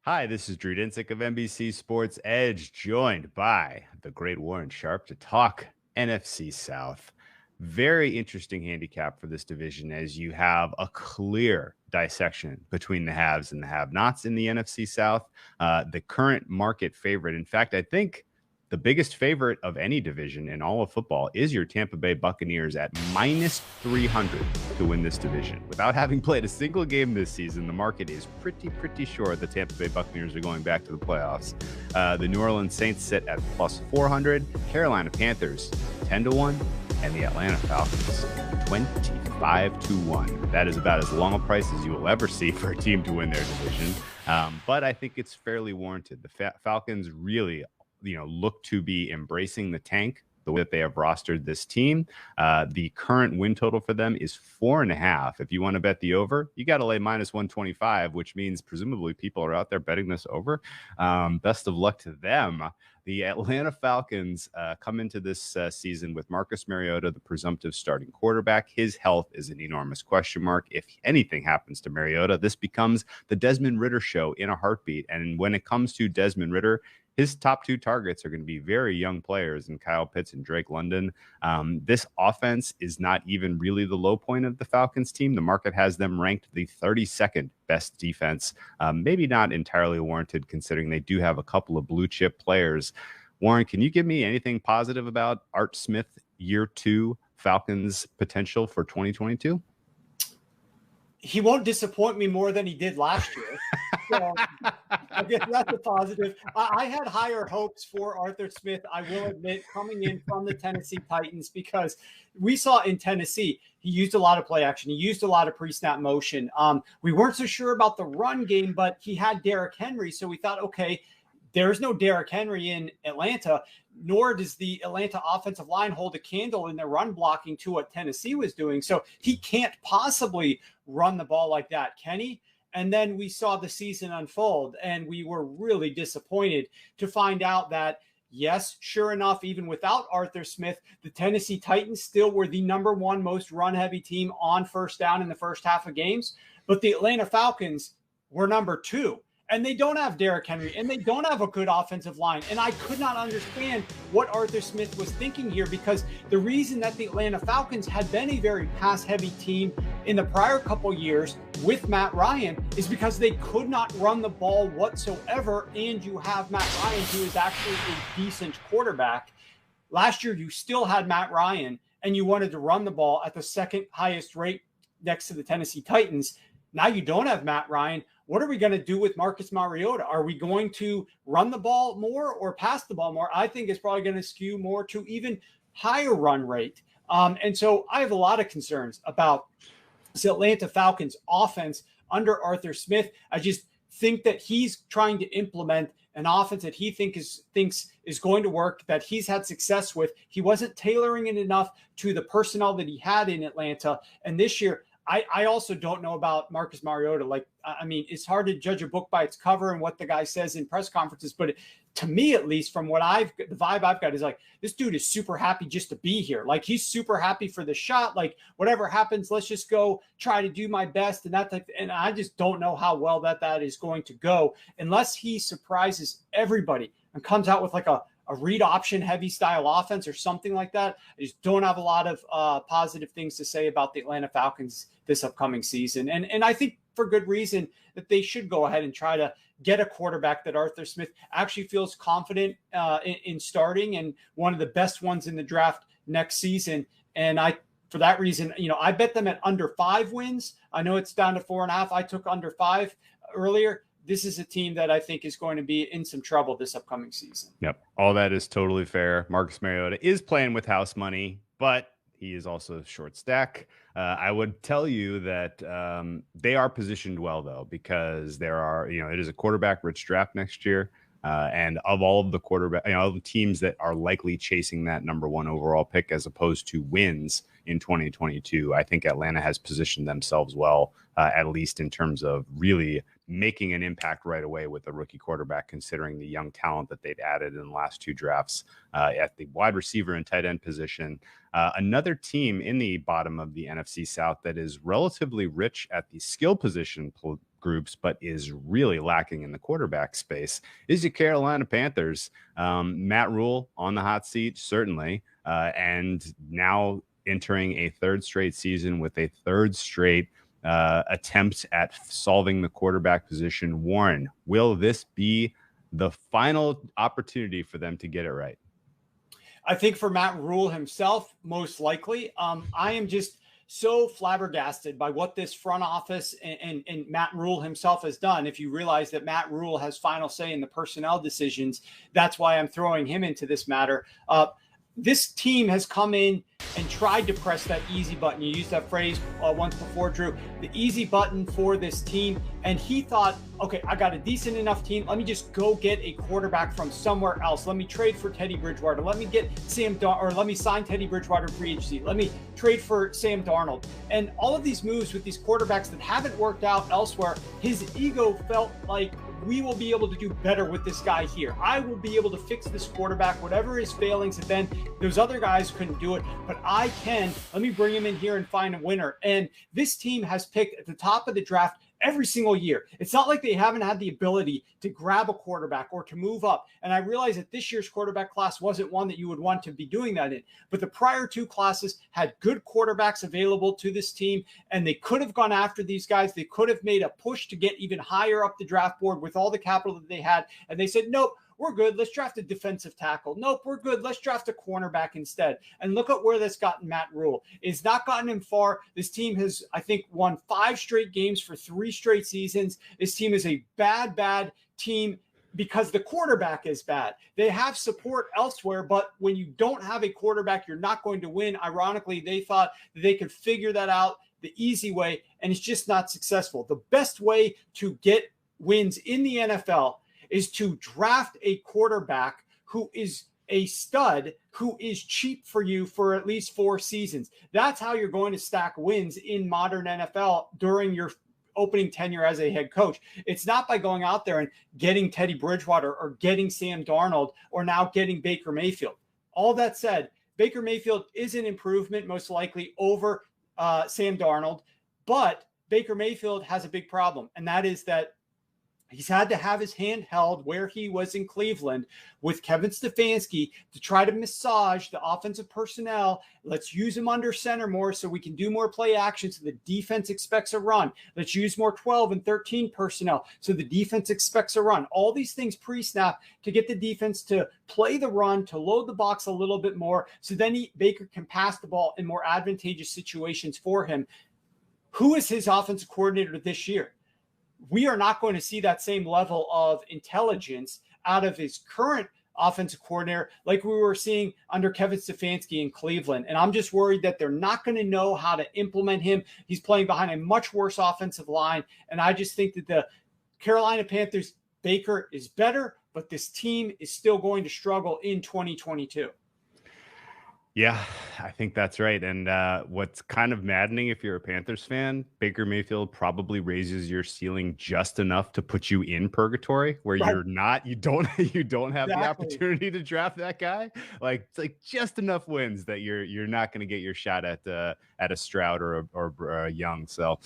Hi, this is Drew Dinsick of NBC Sports EDGE, joined by the great Warren Sharp to talk NFC South. Very interesting handicap for this division as you have a clear dissection between the haves and the have-nots in the NFC South. The current market favorite, in fact, I think the biggest favorite of any division in all of football is your Tampa Bay Buccaneers at minus 300 to win this division. Without having played a single game this season, the market is pretty sure the Tampa Bay Buccaneers are going back to the playoffs. The New Orleans Saints sit at plus 400, Carolina Panthers 10-1, and the Atlanta Falcons 25-1. That is about as long a price as you will ever see for a team to win their division. But I think it's fairly warranted. The Falcons really look to be embracing the tank the way that they have rostered this team. The current win total for them is 4.5. If you want to bet the over, you got to lay minus 125, which means presumably people are out there betting this over. Best of luck to them. The Atlanta Falcons come into this season with Marcus Mariota, the presumptive starting quarterback. His health is an enormous question mark. If anything happens to Mariota, this becomes the Desmond Ridder show in a heartbeat. And when it comes to Desmond Ridder, his top two targets are going to be very young players in Kyle Pitts and Drake London. This offense is not even really the low point of the Falcons team. The market has them ranked the 32nd best defense. Maybe not entirely warranted considering they do have a couple of blue chip players. Warren, can you give me anything positive about Art Smith year 2 Falcons potential for 2022? He won't disappoint me more than he did last year. So I guess that's a positive. I had higher hopes for Arthur Smith, I will admit, coming in from the Tennessee Titans, because we saw in Tennessee, he used a lot of play action. He used a lot of pre-snap motion. We weren't so sure about the run game, but he had Derrick Henry. So we thought, okay, there's no Derrick Henry in Atlanta, nor does the Atlanta offensive line hold a candle in their run blocking to what Tennessee was doing. So he can't possibly run the ball like that, can he? And then we saw the season unfold, and we were really disappointed to find out that, yes, sure enough, even without Arthur Smith, the Tennessee Titans still were the number one most run-heavy team on first down in the first half of games. But the Atlanta Falcons were number 2. And they don't have Derrick Henry, and they don't have a good offensive line. And I could not understand what Arthur Smith was thinking here, because the reason that the Atlanta Falcons had been a very pass-heavy team in the prior couple years with Matt Ryan is because they could not run the ball whatsoever, and you have Matt Ryan, who is actually a decent quarterback. Last year, you still had Matt Ryan, and you wanted to run the ball at the second highest rate next to the Tennessee Titans. Now you don't have Matt Ryan. What are we going to do with Marcus Mariota? Are we going to run the ball more or pass the ball more? I think it's probably going to skew more to even higher run rate. And so I have a lot of concerns about the Atlanta Falcons offense under Arthur Smith. I just think that he's trying to implement an offense that he thinks is going to work, that he's had success with. He wasn't tailoring it enough to the personnel that he had in Atlanta. And this year, I also don't know about Marcus Mariota. Like, I mean, it's hard to judge a book by its cover and what the guy says in press conferences. But to me, at least, from what the vibe I've got is like, this dude is super happy just to be here. Like, he's super happy for the shot. Like, whatever happens, let's just go try to do my best. And and I just don't know how well that is going to go unless he surprises everybody and comes out with like a read option heavy style offense or something like that. I just don't have a lot of positive things to say about the Atlanta Falcons this upcoming season. And I think for good reason that they should go ahead and try to get a quarterback that Arthur Smith actually feels confident in starting, and one of the best ones in the draft next season. And for that reason, I bet them at under 5 wins. I know it's down to 4.5. I took under 5 earlier. This is a team that I think is going to be in some trouble this upcoming season. Yep. All that is totally fair. Marcus Mariota is playing with house money, but he is also short stack. I would tell you that they are positioned well, though, because it is a quarterback rich draft next year. And of all of the all the teams that are likely chasing that number 1 overall pick as opposed to wins in 2022, I think Atlanta has positioned themselves well, at least in terms of really making an impact right away with a rookie quarterback, considering the young talent that they've added in the last 2 drafts at the wide receiver and tight end position. Another team in the bottom of the NFC South that is relatively rich at the skill position groups, but is really lacking in the quarterback space, is the Carolina Panthers. Matt Rule on the hot seat, certainly, and now entering a third straight season with a third straight attempt at solving the quarterback position. Warren, will this be the final opportunity for them to get it right? I think for Matt Rule himself, most likely. I am just so flabbergasted by what this front office and Matt Rule himself has done. If you realize that Matt Rule has final say in the personnel decisions, that's why I'm throwing him into this matter. This team has come in and tried to press that easy button. You used that phrase once before, Drew, the easy button for this team. And he thought, okay, I got a decent enough team. Let me just go get a quarterback from somewhere else. Let me trade for Teddy Bridgewater. Let me get let me sign Teddy Bridgewater free agency. Let me trade for Sam Darnold. And all of these moves with these quarterbacks that haven't worked out elsewhere, his ego felt like, we will be able to do better with this guy here. I will be able to fix this quarterback, whatever his failings have been. Those other guys couldn't do it, but I can. Let me bring him in here and find a winner. And this team has picked at the top of the draft every single year. It's not like they haven't had the ability to grab a quarterback or to move up. And I realize that this year's quarterback class wasn't one that you would want to be doing that in. But the prior two classes had good quarterbacks available to this team, and they could have gone after these guys. They could have made a push to get even higher up the draft board with all the capital that they had. And they said, nope, we're good. Let's draft a defensive tackle. Nope, we're good. Let's draft a cornerback instead. And look at where that's gotten Matt Rule. It's not gotten him far. This team has, I think, won 5 straight games for 3 straight seasons. This team is a bad team because the quarterback is bad. They have support elsewhere, but when you don't have a quarterback, you're not going to win. Ironically, they thought that they could figure that out the easy way, and it's just not successful. The best way to get wins in the NFL is to draft a quarterback who is a stud, who is cheap for you for at least 4 seasons. That's how you're going to stack wins in modern NFL during your opening tenure as a head coach. It's not by going out there and getting Teddy Bridgewater or getting Sam Darnold or now getting Baker Mayfield. All that said, Baker Mayfield is an improvement, most likely over Sam Darnold, but Baker Mayfield has a big problem, and that is that he's had to have his hand held where he was in Cleveland with Kevin Stefanski to try to massage the offensive personnel. Let's use him under center more so we can do more play action so the defense expects a run. Let's use more 12 and 13 personnel so the defense expects a run. All these things pre-snap to get the defense to play the run, to load the box a little bit more so then Baker can pass the ball in more advantageous situations for him. Who is his offensive coordinator this year? We are not going to see that same level of intelligence out of his current offensive coordinator like we were seeing under Kevin Stefanski in Cleveland. And I'm just worried that they're not going to know how to implement him. He's playing behind a much worse offensive line. And I just think that the Carolina Panthers, Baker is better, but this team is still going to struggle in 2022. Yeah, I think that's right. And what's kind of maddening if you're a Panthers fan, Baker Mayfield probably raises your ceiling just enough to put you in purgatory where Right. you don't have Exactly. the opportunity to draft that guy. Like it's like just enough wins that you're not going to get your shot at a Stroud or a Young. So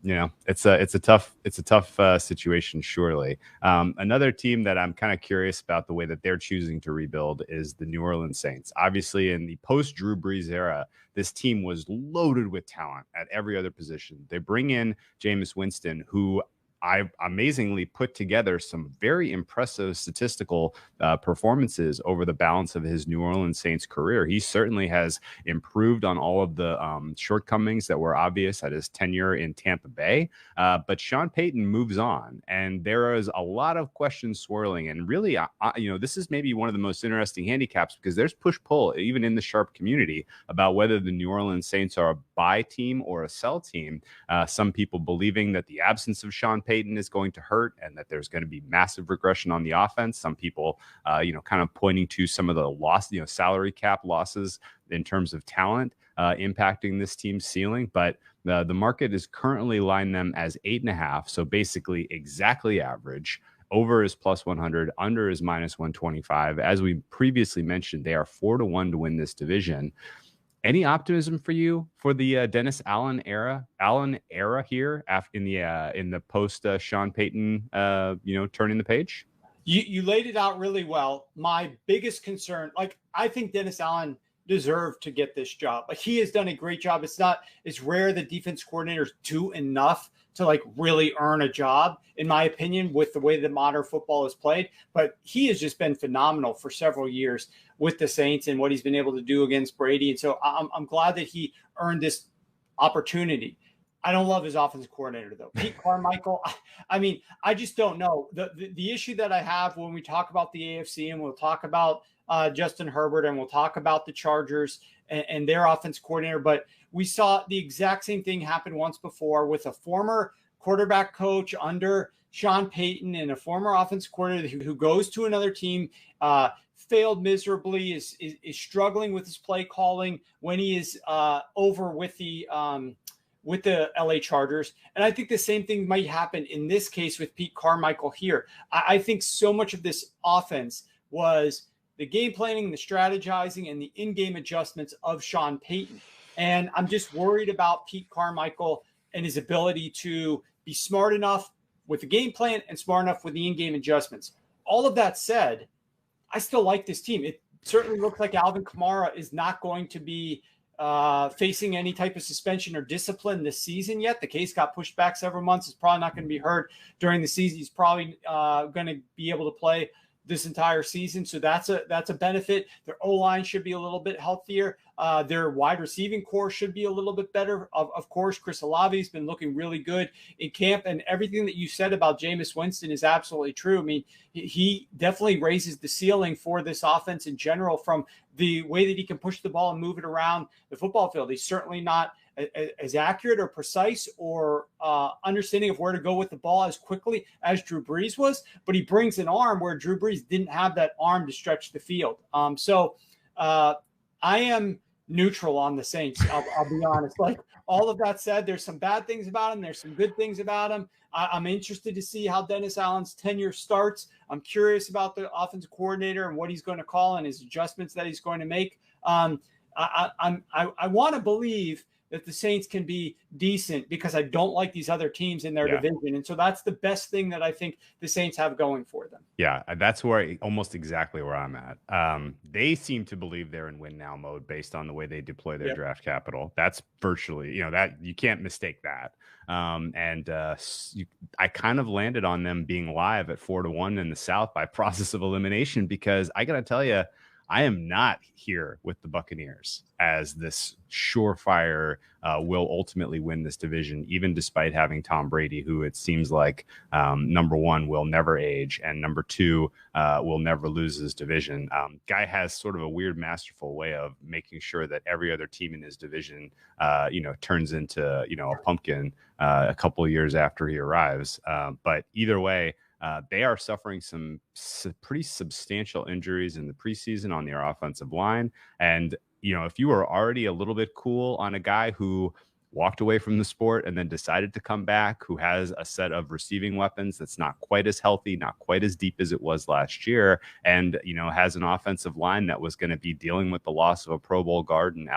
you know, it's a tough situation, surely. Another team that I'm kind of curious about the way that they're choosing to rebuild is the New Orleans Saints. Obviously, in the post-Drew Brees era, this team was loaded with talent at every other position. They bring in Jameis Winston, who I amazingly put together some very impressive statistical performances over the balance of his New Orleans Saints career. He certainly has improved on all of the shortcomings that were obvious at his tenure in Tampa Bay. But Sean Payton moves on, and there is a lot of questions swirling. And really, this is maybe one of the most interesting handicaps because there's push-pull, even in the Sharp community, about whether the New Orleans Saints are a buy team or a sell team. Some people believing that the absence of Sean Payton is going to hurt and that there's going to be massive regression on the offense. Some people, kind of pointing to some of the salary cap losses in terms of talent impacting this team's ceiling. But the market is currently lined them as 8.5. So basically exactly average. Over is plus 100, under is minus 125. As we previously mentioned, they are 4-1 to win this division. Any optimism for you for the Dennis Allen era here in the post Sean Payton, turning the page? You laid it out really well. My biggest concern, I think Dennis Allen deserved to get this job. He has done a great job. It's rare that defense coordinators do enough to really earn a job, in my opinion, with the way that modern football is played. But he has just been phenomenal for several years with the Saints and what he's been able to do against Brady. And so I'm glad that he earned this opportunity. I don't love his offensive coordinator, though. Pete Carmichael, I just don't know. The issue that I have when we talk about the AFC, and we'll talk about Justin Herbert, and we'll talk about the Chargers and their offense coordinator, but we saw the exact same thing happen once before with a former quarterback coach under Sean Payton and a former offense coordinator who goes to another team, failed miserably, is struggling with his play calling when he is over with the LA Chargers. And I think the same thing might happen in this case with Pete Carmichael here. I think so much of this offense was the game planning, the strategizing, and the in-game adjustments of Sean Payton. And I'm just worried about Pete Carmichael and his ability to be smart enough with the game plan and smart enough with the in-game adjustments. All of that said, I still like this team. It certainly looks like Alvin Kamara is not going to be facing any type of suspension or discipline this season yet. The case got pushed back several months. It's probably not going to be heard during the season. He's probably going to be able to play this entire season. So that's a benefit. Their O-line should be a little bit healthier. Their wide receiving core should be a little bit better. Of course, Chris Olave has been looking really good in camp, and everything that you said about Jameis Winston is absolutely true. I mean, he definitely raises the ceiling for this offense in general from the way that he can push the ball and move it around the football field. He's certainly not as accurate or precise or understanding of where to go with the ball as quickly as Drew Brees was, but he brings an arm where Drew Brees didn't have that arm to stretch the field. So I am neutral on the Saints. I'll be honest. All of that said, there's some bad things about him. There's some good things about him. I'm interested to see how Dennis Allen's tenure starts. I'm curious about the offensive coordinator and what he's going to call and his adjustments that he's going to make. I want to believe that the Saints can be decent because I don't like these other teams in their division. And so that's the best thing that I think the Saints have going for them. Yeah, that's almost exactly where I'm at. They seem to believe they're in win now mode based on the way they deploy their draft capital. That's virtually, that you can't mistake that. I kind of landed on them being live at 4-1 in the South by process of elimination, because I got to tell you, I am not here with the Buccaneers as this surefire will ultimately win this division, even despite having Tom Brady, who it seems like, number one, will never age, and number two, will never lose his division. Guy has sort of a weird, masterful way of making sure that every other team in his division, turns into, a pumpkin a couple of years after he arrives. But either way, they are suffering some pretty substantial injuries in the preseason on their offensive line. And, if you were already a little bit cool on a guy who walked away from the sport and then decided to come back, who has a set of receiving weapons that's not quite as healthy, not quite as deep as it was last year, and, has an offensive line that was going to be dealing with the loss of a Pro Bowl guard and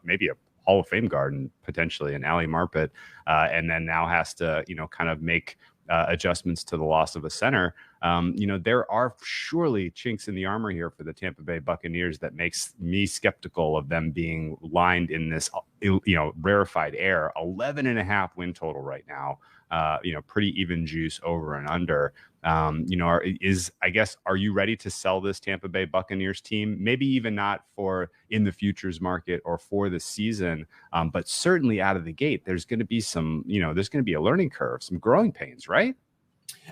maybe a Hall of Fame guard and potentially an Ali Marpet, and then now has to, kind of make adjustments to the loss of a center. There are surely chinks in the armor here for the Tampa Bay Buccaneers that makes me skeptical of them being lined in this, rarefied air. 11.5 win total right now. Pretty even juice over and under. Are you ready to sell this Tampa Bay Buccaneers team? Maybe even not for in the futures market or for the season, but certainly out of the gate, there's going to be there's going to be a learning curve, some growing pains, right?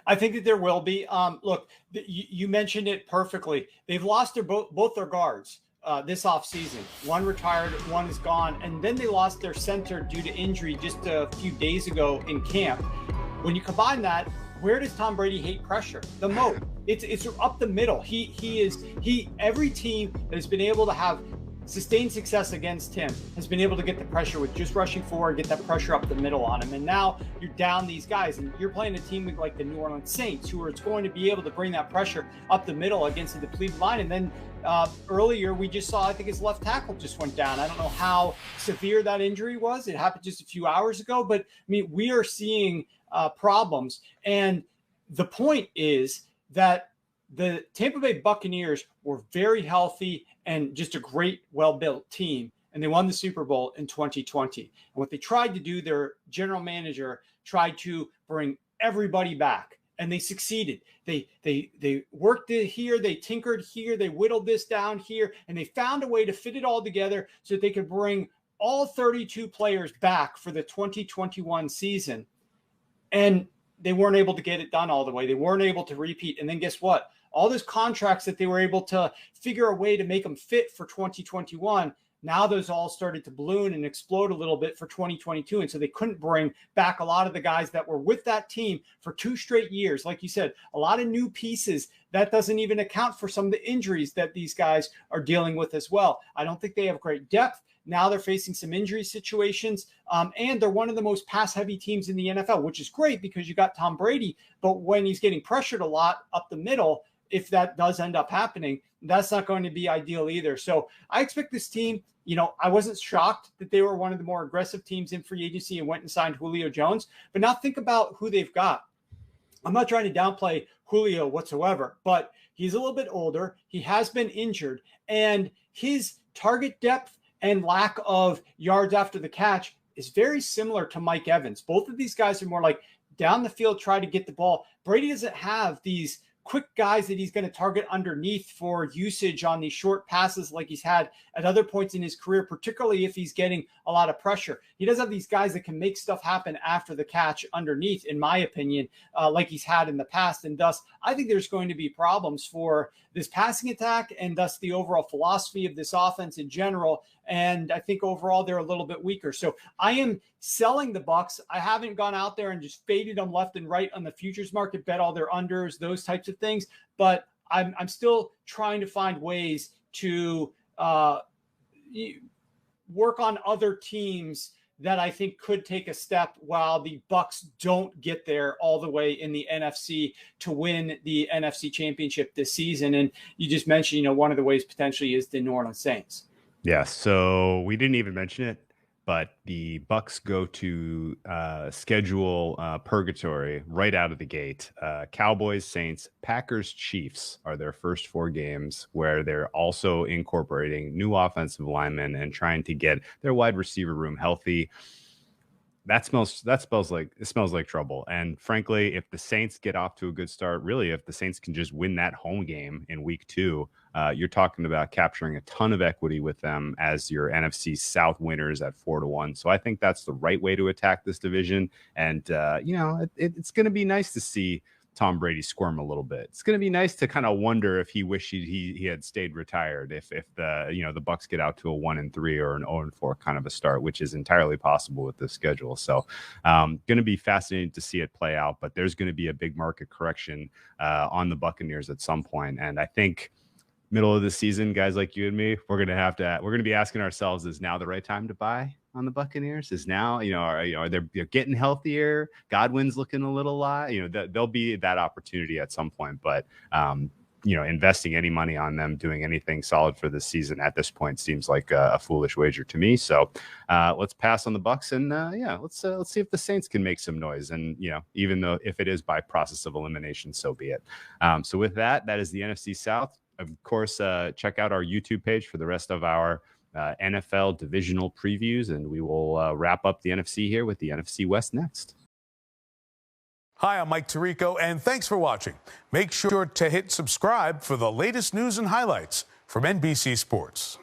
I think that there will be. Look, you mentioned it perfectly. They've lost both their guards this offseason. One retired, one is gone, and then they lost their center due to injury just a few days ago in camp. When you combine that, where does Tom Brady hate pressure the most? It's up the middle. Every team that has been able to have sustained success against him has been able to get the pressure with just rushing forward, get that pressure up the middle on him. And now you're down these guys, and you're playing a team like the New Orleans Saints, who are going to be able to bring that pressure up the middle against a depleted line. And then earlier we just saw, I think his left tackle just went down. I don't know how severe that injury was. It happened just a few hours ago, but I mean, we are seeing problems. And the point is that the Tampa Bay Buccaneers were very healthy and just a great, well-built team, and they won the Super Bowl in 2020. And what they tried to do, their general manager tried to bring everybody back, and they succeeded. They worked it here, they tinkered here, they whittled this down here, and they found a way to fit it all together so that they could bring all 32 players back for the 2021 season. And they weren't able to get it done all the way. They weren't able to repeat. And then guess what? All those contracts that they were able to figure a way to make them fit for 2021, now those all started to balloon and explode a little bit for 2022. And so they couldn't bring back a lot of the guys that were with that team for 2 straight years. Like you said, a lot of new pieces. That doesn't even account for some of the injuries that these guys are dealing with as well. I don't think they have great depth. Now they're facing some injury situations, and they're one of the most pass-heavy teams in the NFL, which is great because you got Tom Brady. But when he's getting pressured a lot up the middle, if that does end up happening, that's not going to be ideal either. So I expect this team, I wasn't shocked that they were one of the more aggressive teams in free agency and went and signed Julio Jones. But now think about who they've got. I'm not trying to downplay Julio whatsoever, but he's a little bit older. He has been injured, and his target depth and lack of yards after the catch is very similar to Mike Evans. Both of these guys are more like down the field, try to get the ball. Brady doesn't have these quick guys that he's going to target underneath for usage on these short passes like he's had at other points in his career, particularly if he's getting a lot of pressure. He does have these guys that can make stuff happen after the catch underneath, in my opinion, like he's had in the past. And thus, I think there's going to be problems for this passing attack and thus the overall philosophy of this offense in general. And I think overall they're a little bit weaker. So I am selling the Bucs. I haven't gone out there and just faded them left and right on the futures market, bet all their unders, those types of things. But I'm still trying to find ways to work on other teams that I think could take a step while the Bucs don't get there all the way in the NFC to win the NFC Championship this season. And you just mentioned, one of the ways potentially is the New Orleans Saints. Yeah, so we didn't even mention it, but the Bucs go to schedule purgatory right out of the gate. Cowboys, Saints, Packers, Chiefs are their first 4 games, where they're also incorporating new offensive linemen and trying to get their wide receiver room healthy. It smells like trouble. And frankly, if the Saints get off to a good start, really, if the Saints can just win that home game in week 2, you're talking about capturing a ton of equity with them as your NFC South winners at 4-1. So I think that's the right way to attack this division. And, it's going to be nice to see Tom Brady squirm a little bit. It's going to be nice to kind of wonder if he wished he had stayed retired, if the Bucs get out to a 1-3 or an 0-4 kind of a start, which is entirely possible with this schedule. So going to be fascinating to see it play out, but there's going to be a big market correction on the Buccaneers at some point. And I think middle of the season, guys like you and me, we're going to be asking ourselves, is now the right time to buy on the Buccaneers? Is now, are they're getting healthier? Godwin's looking a little there'll be that opportunity at some point, but investing any money on them, doing anything solid for this season at this point seems like a foolish wager to me. So let's pass on the Bucs, and let's see if the Saints can make some noise. And even though if it is by process of elimination, so be it. So with that is the NFC South. Of course, check out our YouTube page for the rest of our NFL divisional previews, and we will wrap up the NFC here with the NFC West next. Hi, I'm Mike Tirico, and thanks for watching. Make sure to hit subscribe for the latest news and highlights from NBC Sports.